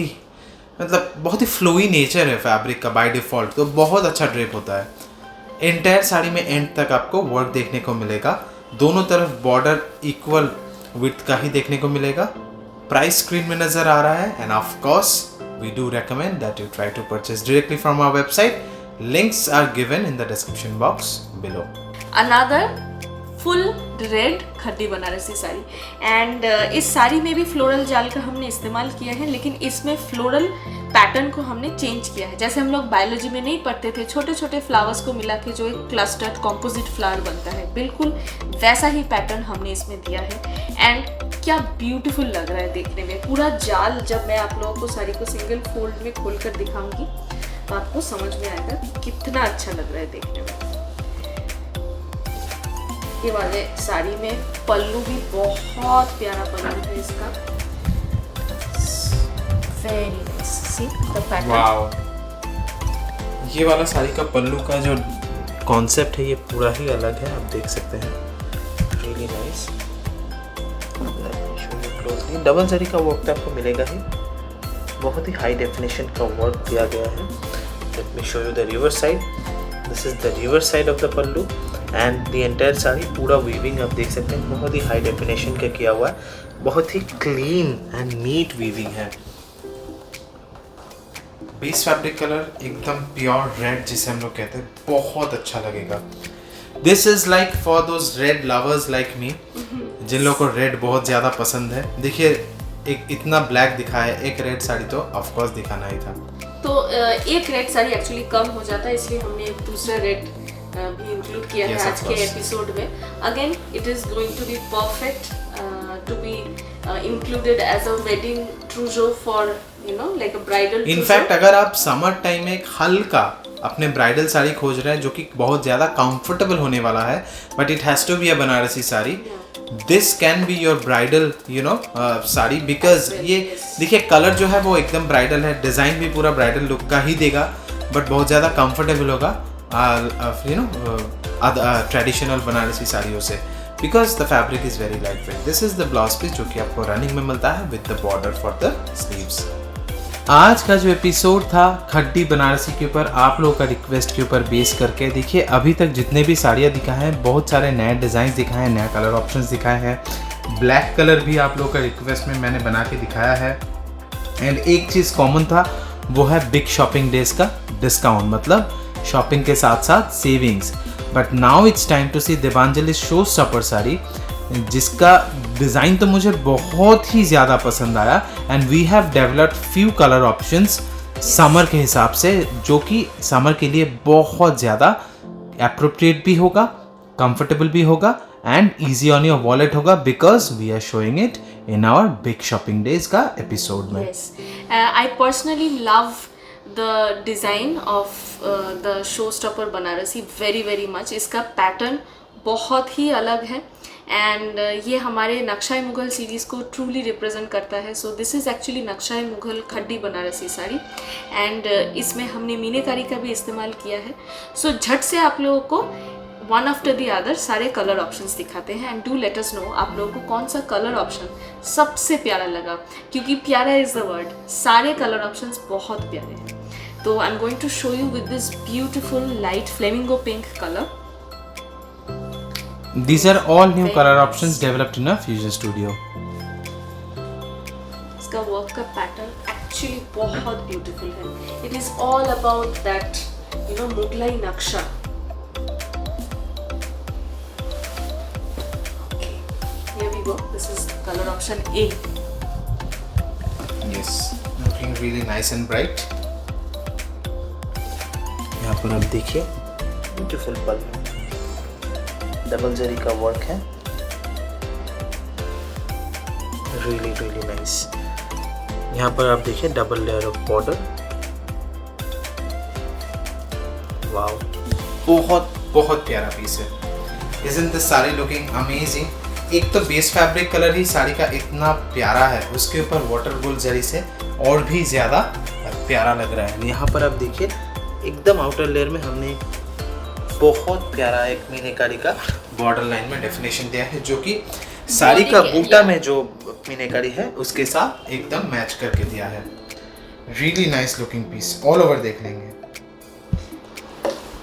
S1: ही फ्लोई नेचर है फैब्रिक का बाय डिफ़ॉल्ट. तो बहुत अच्छा ड्रेप होता है. एंटायर साड़ी में एंड तक आपको वर्क देखने को मिलेगा. दोनों तरफ बॉर्डर इक्वल विड्थ का ही देखने को मिलेगा. प्राइस स्क्रीन में नज़र आ रहा है. And of course we do recommend that you try to purchase directly from our website. Links are given in the description box below.
S2: Another full red खट्टी Banarasi sari. And इस साड़ी में भी फ्लोरल जाल का हमने इस्तेमाल किया है लेकिन इसमें फ्लोरल पैटर्न को हमने चेंज किया है. जैसे हम लोग बायोलॉजी में नहीं पढ़ते थे छोटे छोटे फ्लावर्स को मिला के जो एक क्लस्टर्ड कॉम्पोजिट फ्लावर बनता है, बिल्कुल वैसा ही पैटर्न हमने इसमें दिया है. एंड क्या ब्यूटीफुल लग रहा है देखने में. पूरा जाल जब मैं आप लोगों को साड़ी को सिंगल फोल्ड में खोल कर दिखाऊंगी तो आपको समझ में आएगा कि कितना अच्छा लग रहा है देखने में। ये वाले साड़ी में पल्लू भी बहुत प्यारा पल्लू है इसका, very nice. See the pattern.
S1: Wow, ये वाला साड़ी का पल्लू का जो कॉन्सेप्ट है ये पूरा ही अलग है, आप देख सकते हैं। Really nice. Closely double zari का वर्क तो आपको मिलेगा ही, बहुत ही हाई डेफिनेशन का वर्क दिया गया है। Let me show you the reverse side. This is the reverse side of the pallu and the entire sari पूरा वीविंग आप देख सकते हैं, बहुत ही हाई डेफिनेशन का किया हुआ है, बहुत ही क्लीन एंड नीट वीविंग है। बेस फैब्रिक कलर एकदम प्योर रेड जिसे हम लोग कहते हैं, बहुत अच्छा लगेगा। This is like for those red lovers like me, जिन लोगों को रेड बहुत ज़्यादा पसंद है। देखिए एक इतना ब्लैक दिखा है, एक रेड साड़ी तो ऑफ कोर्स दिखाना ही था।
S2: तो एक रेड साड़ी एक्चुअली कम हो जाता है, इसलिए हमने एक दूसरा रेड भी इंक्लूड किया है आज के एपिसोड में। Again it is going to be perfect to be included as a wedding trousseau for you know like a bridal.
S1: In fact अगर आप समर टाइम में एक हल्का अपने ब्राइडल साड़ी खोज रहे हैं जो कि बहुत ज़्यादा कंफर्टेबल होने वाला है, but it has to be a Banarasi sari, this can be your bridal you know sari. Because ये देखिए कलर जो है वो एकदम ब्राइडल है, डिज़ाइन भी पूरा ब्राइडल लुक का ही देगा, बट बहुत ज़्यादा कंफर्टेबल होगा यू नो ट्रेडिशनल बनारसी साड़ियों से, because the fabric is very light weight. This is the blouse piece जो कि आपको रनिंग में मिलता है with the border for the sleeves. आज का जो एपिसोड था खड्डी बनारसी के ऊपर, आप लोगों का रिक्वेस्ट के ऊपर बेस करके, देखिए अभी तक जितने भी साड़ियाँ दिखाए हैं बहुत सारे नए डिज़ाइन दिखाए हैं, नया कलर ऑप्शंस दिखाए हैं। ब्लैक कलर भी आप लोगों का रिक्वेस्ट में मैंने बना के दिखाया है। एंड एक चीज़ कॉमन था वो है बिग शॉपिंग डेज का डिस्काउंट, मतलब शॉपिंग के साथ साथ savings. But now it's time to see Devanjali show stopper sari, जिसका डिज़ाइन तो मुझे बहुत ही ज़्यादा पसंद आया। And we have developed few colour options summer के हिसाब से, जो कि समर के लिए बहुत ज़्यादा एप्रोप्रिएट भी होगा, कंफर्टेबल भी होगा and easy on your wallet होगा, because we are showing it in our big shopping days का एपिसोड में।
S2: I personally love the design of the showstopper Banarasi very much। इसका पैटर्न बहुत ही अलग है एंड ये हमारे नक्शा मुगल सीरीज़ को ट्रूली रिप्रेजेंट करता है। So this is actually Naksha Mughal khaddi Banarasi sari and इसमें हमने मीनाकारी का भी इस्तेमाल किया है। सो झट से आप लोगों को वन आफ्टर द अदर सारे कलर ऑप्शंस दिखाते हैं and do let us know आप लोगों को कौन सा कलर ऑप्शन सबसे प्यारा लगा, क्योंकि प्यारा इज़ द वर्ड, सारे कलर ऑप्शंस बहुत प्यारे हैं। तो I am going to show you with this beautiful light flamingo pink colour.
S1: These are all new color options developed in a Fusion Studio.
S2: इसका वर्क का पैटर्न एक्चुअली बहुत beautiful है। It is all about that you know Mughlai नक्शा। Here we go. This is color option A.
S1: Yes, looking really nice and bright. यहाँ पर आप देखिए beautiful पल्लू, double zari का वर्क है, really नाइस। यहाँ पर आप देखिए double layer of border, wow बहुत प्यारा पीस है। Isn't this sari looking amazing. एक तो बेस फैब्रिक कलर ही साड़ी का इतना प्यारा है, उसके ऊपर वाटर गोल्ड जरी से और भी ज़्यादा प्यारा लग रहा है। यहाँ पर आप देखिए एकदम आउटर लेयर में हमने बहुत प्यारा एक मीनाकारी का बॉर्डर लाइन में डेफिनेशन दिया है, जो कि साड़ी का बूटा में जो मीनाकारी है उसके साथ एकदम मैच करके दिया है। Really nice looking piece, all over देख लेंगे।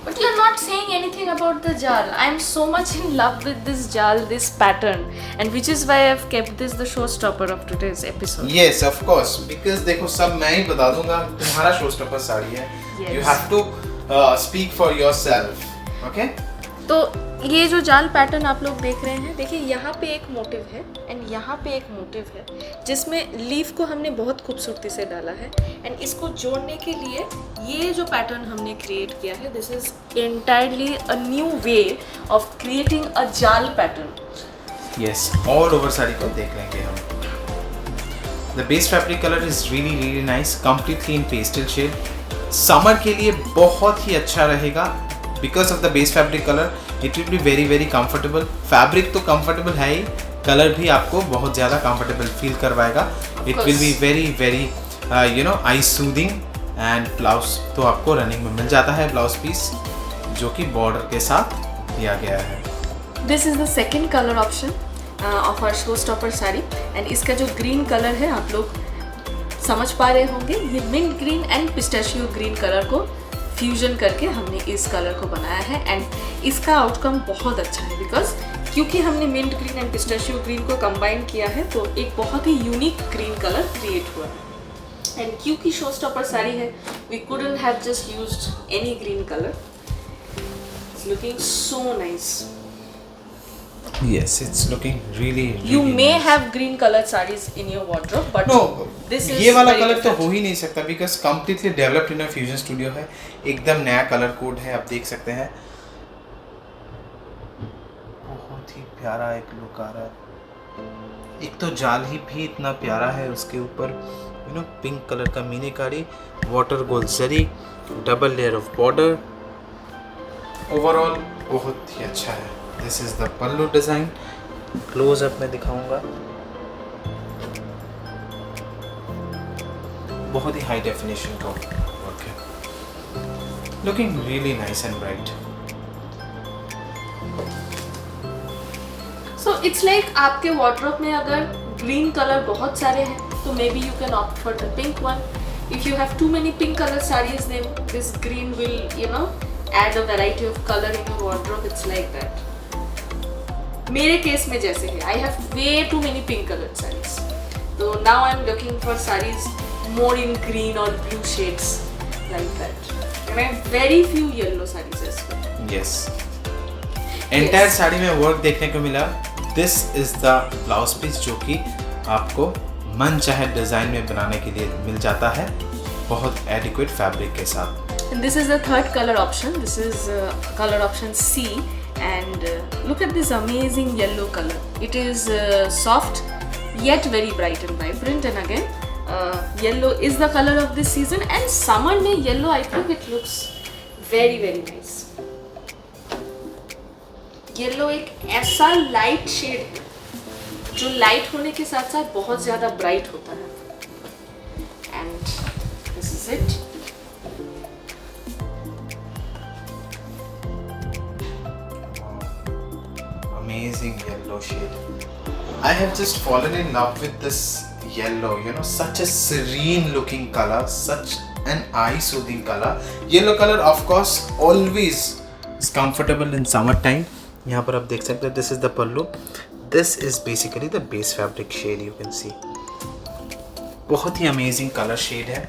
S2: But you're not saying anything about the jal. I'm so much in love with this jal, this pattern, and which is why I've kept this the showstopper of today's episode.
S1: Yes, of course, because देखो सब मैं ही बता दूंगा, तुम्हारा showstopper sari है।
S2: Yes.
S1: You have to speak for yourself, okay?
S2: तो ये जो जाल पैटर्न आप लोग देख रहे हैं, देखिए यहाँ पे एक मोटिव है एंड यहाँ पे एक मोटिव है, जिसमें लीफ को हमने बहुत खूबसूरती से डाला है एंड इसको जोड़ने के लिए ये जो पैटर्न हमने क्रिएट किया है, this is entirely a new way of creating a jaal pattern.
S1: Yes, all over sari को देख लेंगे हम। The base fabric colour is really nice, completely in pastel shade summer के लिए बहुत ही अच्छा रहेगा because of the base fabric colour. It will be very very comfortable. Fabric तो कंफर्टेबल है ही, कलर भी आपको बहुत ज़्यादा कंफर्टेबल फील करवाएगा. It will be very very I soothing. And blouse तो आपको रनिंग में मिल जाता है, ब्लाउज पीस जो कि बॉर्डर के साथ दिया गया है.
S2: This is the second colour option of our show stopper sari. And इसका जो ग्रीन कलर है आप लोग समझ पा रहे होंगे, ये mint green and pistachio green colour को फ्यूजन करके हमने इस कलर को बनाया है. एंड इसका आउटकम बहुत अच्छा है बिकॉज क्योंकि हमने mint green and pistachio green को कंबाइन किया है तो एक बहुत ही यूनिक ग्रीन कलर क्रिएट हुआ है. एंड क्योंकि शो स्टॉपर साड़ी है, we couldn't have just used any green colour. It's looking so nice.
S1: Yes, it's looking really
S2: You may
S1: nice.
S2: have green colored sarees in your wardrobe, but
S1: No,
S2: this is
S1: ये वाला
S2: very
S1: colour तो
S2: different.
S1: हो ही नहीं सकता because completely developed in fusion studio है. एकदम नया colour code है, आप देख सकते हैं. बहुत ही प्यारा एक लुक आ रहा है. एक तो जाल ही भी इतना प्यारा है, उसके ऊपर पिंक कलर का meenakari, water gold zari, double layer of border. Overall बहुत ही अच्छा है. This is the pallu design. Close up में दिखाऊंगा. बहुत ही हाई डेफिनेशन का वर्क है. Looking really nice and bright.
S2: So it's like आपके wardrobe में अगर green color बहुत सारे हैं तो maybe you can opt for the pink one. If you have too many pink color sarees, then this green will add a variety of color in your wardrobe. It's like that. मेरे case में जैसे है, I have way too many pink colored sarees. So now I'm looking for sarees more in green or blue shades like that. And I have very few yellow sarees as well.
S1: Yes. Entire sari में work देखने को मिला. This is the blouse piece जो कि आपको मन चाहे design में बनाने के लिए मिल जाता है बहुत एडिक्वेट फैब्रिक के साथ.
S2: And this is the third color option. This is color option C. And look at this amazing yellow color. It is soft yet very bright and vibrant. And again, yellow is the color of this season. And summer में yellow, I think it looks very very nice. Yellow एक ऐसा light shade है जो light होने के साथ साथ बहुत ज़्यादा bright होता है. And this is it.
S1: Amazing yellow shade. I have just fallen in love with this yellow. Such a serene looking color, such an eye soothing color. Yellow color of course always is comfortable in summer time. यहाँ पर आप देख सकते हैं. This is the pallu. This is basically the base fabric shade. You can see. बहुत ही amazing color shade है.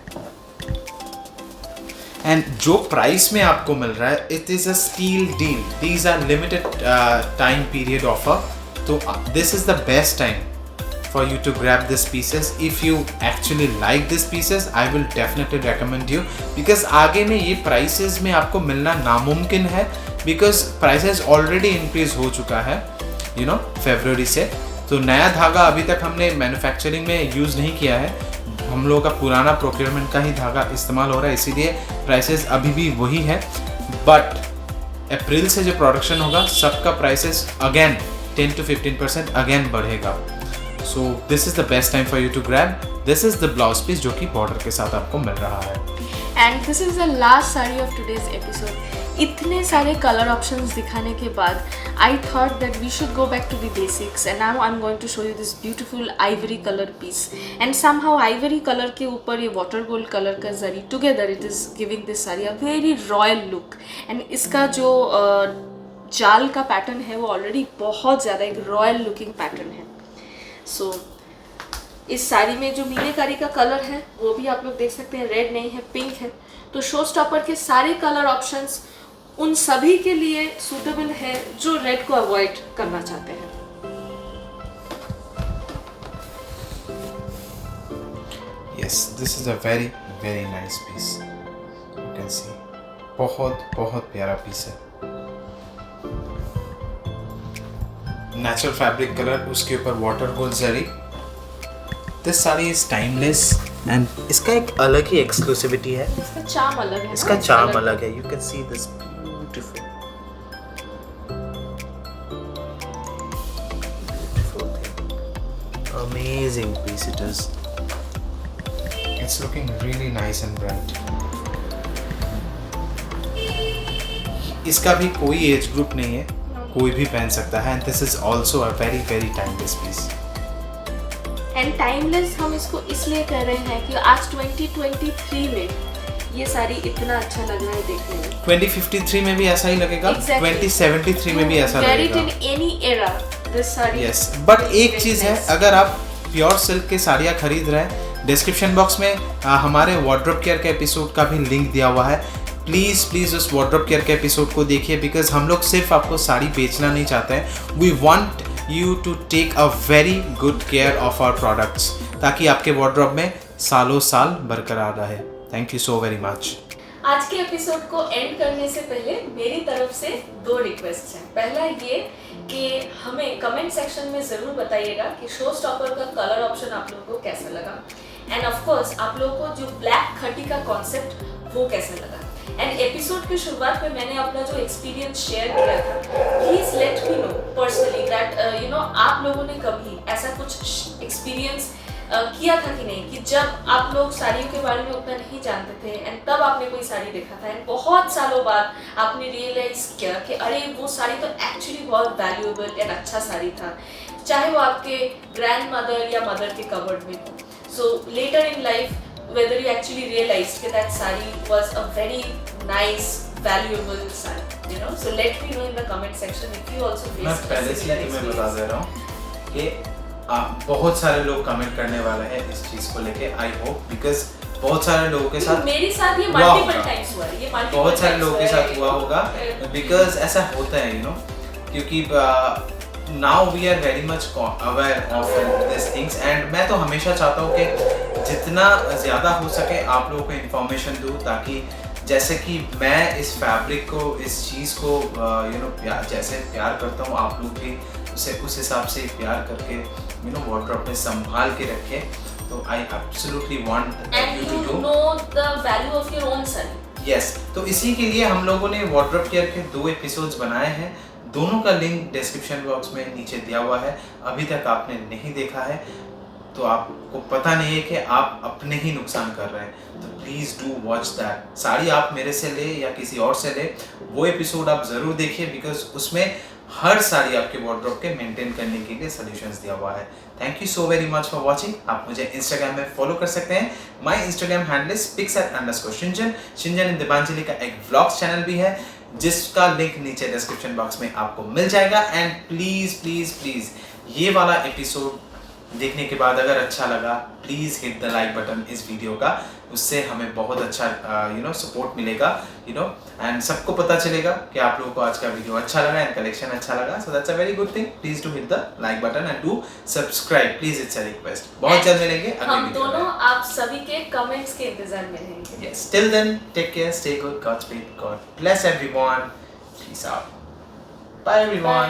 S1: And जो प्राइस में आपको मिल रहा है, it is a steal deal. These are limited time period offer. तो this is the best time for you to grab this pieces. If you actually like this pieces, I will definitely recommend you because आगे में ये prices में आपको मिलना नामुमकिन है because prices already increase हो चुका है फरवरी से. तो नया धागा अभी तक हमने मैन्युफैक्चरिंग में यूज़ नहीं किया है. हम लोगों का पुराना प्रोक्योरमेंट का ही धागा इस्तेमाल हो रहा है, इसीलिए प्राइसेस अभी भी वही है. बट अप्रैल से जो प्रोडक्शन होगा सबका प्राइसेस अगेन 10 to 15% अगेन बढ़ेगा. So this is the best time for you to grab. This is the blouse piece जो कि बॉर्डर के साथ आपको मिल रहा है.
S2: And this is the last sari of today's episode. इतने सारे कलर ऑप्शंस दिखाने के बाद I thought that we should go back to the basics. And now I am going to show you this beautiful ivory colour piece. And somehow Ivory colour के ऊपर ये water gold colour का zari together it is giving this sari a very royal look. And इसका जो जाल का pattern है वो ऑलरेडी बहुत ज़्यादा एक रॉयल लुकिंग पैटर्न है. सो इस साड़ी में जो मीनाकारी का कलर है वो भी आप लोग देख सकते हैं, रेड नहीं है, पिंक है. तो शो स्टॉपर के सारे कलर ऑप्शंस उन सभी के लिए सूटेबल है जो रेड को अवॉइड करना चाहते हैं.
S1: Yes, this is a very very nice piece. You can see. बहुत बहुत प्यारा पीस है. नेचुरल फैब्रिक कलर, उसके ऊपर water gold zari. This sari is timeless. And इसका एक अलग ही एक्सक्लूसिविटी है,
S2: इसका चार्म अलग है,
S1: इसका चार्म अलग है। You can see this beautiful amazing piece it is. It's looking really nice and bright. इसका भी कोई एज ग्रुप नहीं है, कोई भी पहन सकता है and this is also a very very timeless piece.
S2: And timeless हम इसको इसलिए कह रहे हैं कि आज 2023 में ये साड़ी इतना अच्छा लग रहा है देखने में।
S1: 2053 में भी ऐसा ही लगेगा,
S2: Exactly.
S1: 2073 में भी ऐसा लगेगा।
S2: Wear it in any era. This sari
S1: yes, but एक चीज़ है, अगर आप प्योर सिल्क की साड़ियाँ खरीद रहे हैं, डिस्क्रिप्शन बॉक्स में हमारे वार्डरोब केयर के एपिसोड का भी लिंक दिया हुआ है। प्लीज़ उस वार्डरोब केयर के एपिसोड को देखिए, बिकॉज हम लोग सिर्फ आपको साड़ी बेचना नहीं चाहते हैं। We want you to take a very good care of our products, ताकि आपके वार्डरोब में सालों साल बरकरार रहे। Thank you so very much.
S2: आज के एपिसोड को एंड करने से पहले मेरी तरफ से 2 रिक्वेस्ट हैं। पहला ये कि हमें कमेंट सेक्शन में ज़रूर बताइएगा कि शो स्टॉपर का कलर ऑप्शन आप लोगों को कैसा लगा, एंड ऑफ कोर्स आप लोगों को जो ब्लैक खटी का कॉन्सेप्ट वो कैसा लगा। एंड एपिसोड की शुरुआत में मैंने अपना जो एक्सपीरियंस शेयर किया था, please let me know personally that you know आप लोगों ने कभी ऐसा कुछ एक्सपीरियंस किया था कि नहीं, कि जब आप लोग साड़ियों के बारे में उतना नहीं जानते थे एंड तब आपने कोई साड़ी देखा था एंड बहुत सालों बाद आपने रियलाइज किया कि अरे वो साड़ी तो एक्चुअली बहुत वैल्यूएबल एंड अच्छा साड़ी था, चाहे वो आपके ग्रैंड मदर या मदर के कवर्ड में हो। So later in life whether you actually realized that sari was a very nice valuable sari, you know, so let me know in the comment section if you also faced
S1: मैं पहले से ही तुम्हें बता दे रहा हूँ कि बहुत सारे लोग कमेंट करने वाले हैं इस चीज को लेके। आई होप, बिकॉज बहुत सारे लोगों के साथ,
S2: मेरे साथ ये मल्टीपल टाइम्स हुआ है, ये
S1: बहुत सारे लोगों के साथ हुआ होगा, बिकॉज ऐसा होता है, यू नो, क्योंकि now we are very much aware of this things and मैं तो हमेशा चाहता हूँ कि जितना ज़्यादा हो सके आप लोगों को इन्फॉर्मेशन दूँ, ताकि जैसे कि मैं इस फैब्रिक को, इस चीज़ को यू नो जैसे प्यार करता हूँ, आप लोग भी उसे उस हिसाब से प्यार करके यू नो वार्डरोब में संभाल के रखें। तो I absolutely want you to do
S2: know the value of your own sari.
S1: Yes, तो इसी के लिए हम लोगों ने वार्डरोब केयर के 2 एपिसोड्स बनाए हैं, दोनों का लिंक डिस्क्रिप्शन बॉक्स में नीचे दिया हुआ है। अभी तक आपने नहीं देखा है तो आपको पता नहीं है कि आप अपने ही नुकसान कर रहे हैं, तो please do watch that. Sari आप मेरे से ले या किसी और से ले, वो एपिसोड आप ज़रूर देखिए, बिकॉज उसमें हर साड़ी आपके वार्डरोब के मेंटेन करने के लिए सॉल्यूशंस दिया हुआ है। Thank you so very much for watching. आप मुझे इंस्टाग्राम में फॉलो कर सकते हैं। My Instagram handle is pics@_Shinjan। Shinjan and Deepanjali का एक व्लॉग्स चैनल भी है, जिसका लिंक नीचे डिस्क्रिप्शन बॉक्स में आपको मिल जाएगा। एंड प्लीज़ ये वाला एपिसोड देखने के बाद अगर अच्छा लगा, please hit the like button इस वीडियो का, उससे हमें बहुत अच्छा यू नो सपोर्ट मिलेगा, यू नो, एंड सबको पता चलेगा कि आप लोगों को आज का वीडियो अच्छा लगा एंड कलेक्शन अच्छा लगा। So that's a very good thing. Please do hit the like button and do subscribe, please, it's a request. बहुत जल्द मिलेंगे अगले
S2: हम
S1: वीडियो में।
S2: दोनों आप सभी के कमेंट्स के इंतजार में रहेंगे।
S1: Yes, till then take care, stay good, God speed, God bless everyone, peace out, bye everyone.